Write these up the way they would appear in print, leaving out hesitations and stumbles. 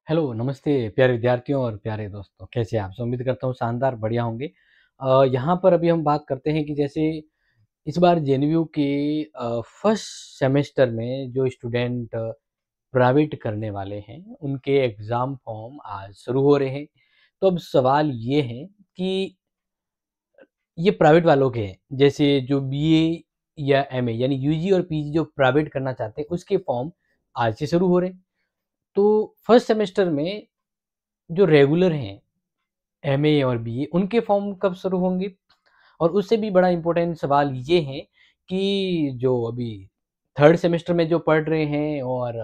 Hello, नमस्ते प्यारे विद्यार्थियों और प्यारे दोस्तों, कैसे हैं आप? सब उम्मीद करता हूँ शानदार, बढ़िया होंगे। यहाँ पर अभी हम बात करते हैं कि जैसे इस बार जेएनयू के फर्स्ट सेमेस्टर में जो स्टूडेंट प्राइवेट करने वाले हैं, उनके एग्ज़ाम फॉर्म आज शुरू हो रहे हैं। तो अब सवाल ये है कि ये प्राइवेट वालों के हैं, जैसे जो बीए या एमए यानी यूजी और पीजी जो प्राइवेट करना चाहते हैं, उसके फॉर्म आज से शुरू हो रहे हैं। तो फर्स्ट सेमेस्टर में जो रेगुलर हैं एमए और बीए उनके फॉर्म कब शुरू होंगे? और उससे भी बड़ा इम्पोर्टेंट सवाल ये है कि जो अभी थर्ड सेमेस्टर में जो पढ़ रहे हैं और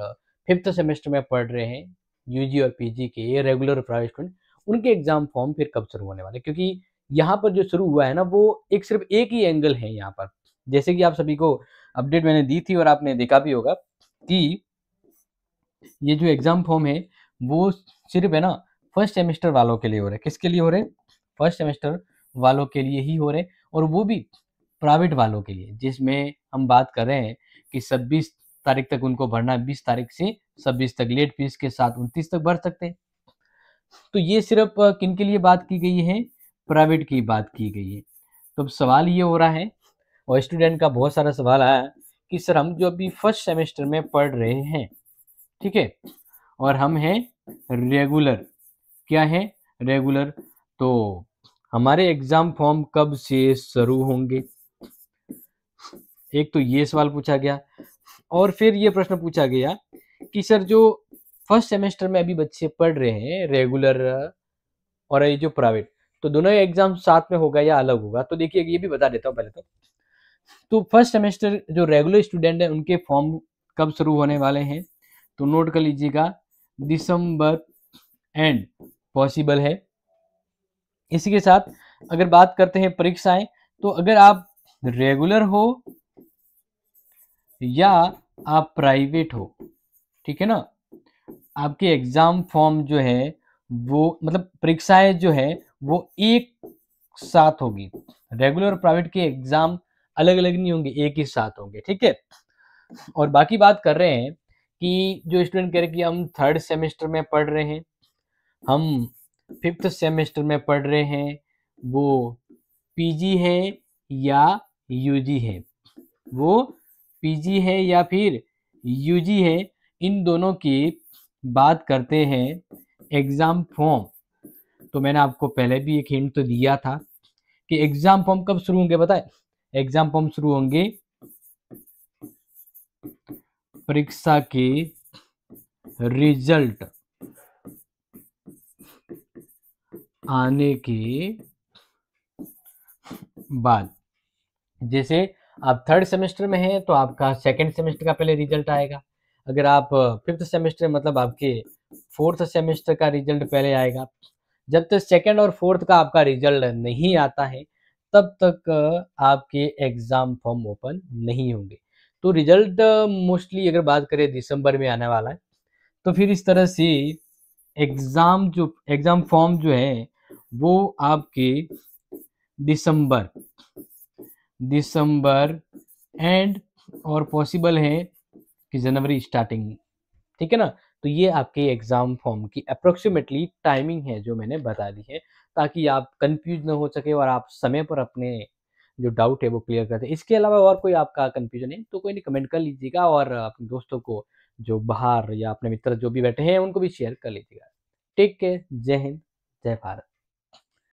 फिफ्थ सेमेस्टर में पढ़ रहे हैं यूजी और पीजी के ये रेगुलर और प्राइवेट स्टूडेंट, उनके एग्ज़ाम फॉर्म फिर कब शुरू होने वाले हैं? क्योंकि यहाँ पर जो शुरू हुआ है ना, वो एक सिर्फ़ एक ही एंगल है यहाँ पर। जैसे कि आप सभी को अपडेट मैंने दी थी और आपने देखा भी होगा कि ये जो एग्ज़ाम फॉर्म है, वो सिर्फ़ है ना फर्स्ट सेमेस्टर वालों के लिए हो रहे हैं। किसके लिए हो रहे हैं? फर्स्ट सेमेस्टर वालों के लिए ही हो रहे हैं और वो भी प्राइवेट वालों के लिए, जिसमें हम बात कर रहे हैं कि 26 तारीख तक उनको भरना है, 20 तारीख से 26 तक लेट फीस के साथ 29 तक भर सकते हैं। तो ये सिर्फ़ किनके लिए बात की गई है? प्राइवेट की बात की गई है। तो अब सवाल ये हो रहा है और स्टूडेंट का बहुत सारा सवाल आया कि सर हम जो अभी फर्स्ट सेमेस्टर में पढ़ रहे हैं, ठीक है? और हम हैं रेगुलर। क्या है? रेगुलर। तो हमारे एग्ज़ाम फॉर्म कब से शुरू होंगे? एक तो ये सवाल पूछा गया और फिर ये प्रश्न पूछा गया कि सर जो फर्स्ट सेमेस्टर में अभी बच्चे पढ़ रहे हैं रेगुलर और ये जो प्राइवेट, तो दोनों एग्ज़ाम साथ में होगा या अलग होगा? तो देखिए ये भी बता देता हूँ पहले तो। तो फर्स्ट सेमेस्टर जो रेगुलर स्टूडेंट हैं उनके फॉर्म कब शुरू होने वाले हैं? तो नोट कर लीजिएगा, दिसंबर एंड पॉसिबल है। इसी के साथ अगर बात करते हैं परीक्षाएं, तो अगर आप रेगुलर हो या आप प्राइवेट हो, ठीक है ना, आपके एग्जाम फॉर्म जो है वो मतलब परीक्षाएं जो है वो एक साथ होगी। रेगुलर और प्राइवेट के एग्जाम अलग अलग नहीं होंगे, एक ही साथ होंगे, ठीक है। और बाकी बात कर रहे हैं कि जो स्टूडेंट कह रहे हैं कि हम थर्ड सेमेस्टर में पढ़ रहे हैं, हम फिफ्थ सेमेस्टर में पढ़ रहे हैं, वो पीजी है या यूजी है, वो पीजी है या फिर यूजी है, इन दोनों की बात करते हैं एग्ज़ाम फॉर्म। तो मैंने आपको पहले भी एक हिंट तो दिया था कि एग्ज़ाम फॉर्म कब शुरू होंगे, पता है? एग्ज़ाम फॉर्म शुरू होंगे परीक्षा के रिजल्ट आने के बाद। जैसे आप थर्ड सेमेस्टर में हैं तो आपका सेकंड सेमेस्टर का पहले रिजल्ट आएगा। अगर आप फिफ्थ सेमेस्टर मतलब आपके फोर्थ सेमेस्टर का रिजल्ट पहले आएगा। जब तक सेकंड और फोर्थ का आपका रिजल्ट नहीं आता है तब तक आपके एग्ज़ाम फॉर्म ओपन नहीं होंगे। तो रिजल्ट मोस्टली अगर बात करें दिसंबर में आने वाला है। तो फिर इस तरह से एग्ज़ाम फॉर्म जो है वो आपके दिसंबर दिसंबर एंड और पॉसिबल है कि जनवरी स्टार्टिंग, ठीक है ना। तो ये आपके एग्जाम फॉर्म की अप्रोक्सीमेटली टाइमिंग है जो मैंने बता दी है, ताकि आप कंफ्यूज ना हो सके और आप समय पर अपने जो डाउट है वो क्लियर कर दें। इसके अलावा और कोई आपका कंफ्यूजन है तो कोई नहीं, कमेंट कर लीजिएगा और अपने दोस्तों को जो बाहर या अपने मित्र जो भी बैठे हैं उनको भी शेयर कर लीजिएगा। टेक केयर, जय हिंद, जय भारत।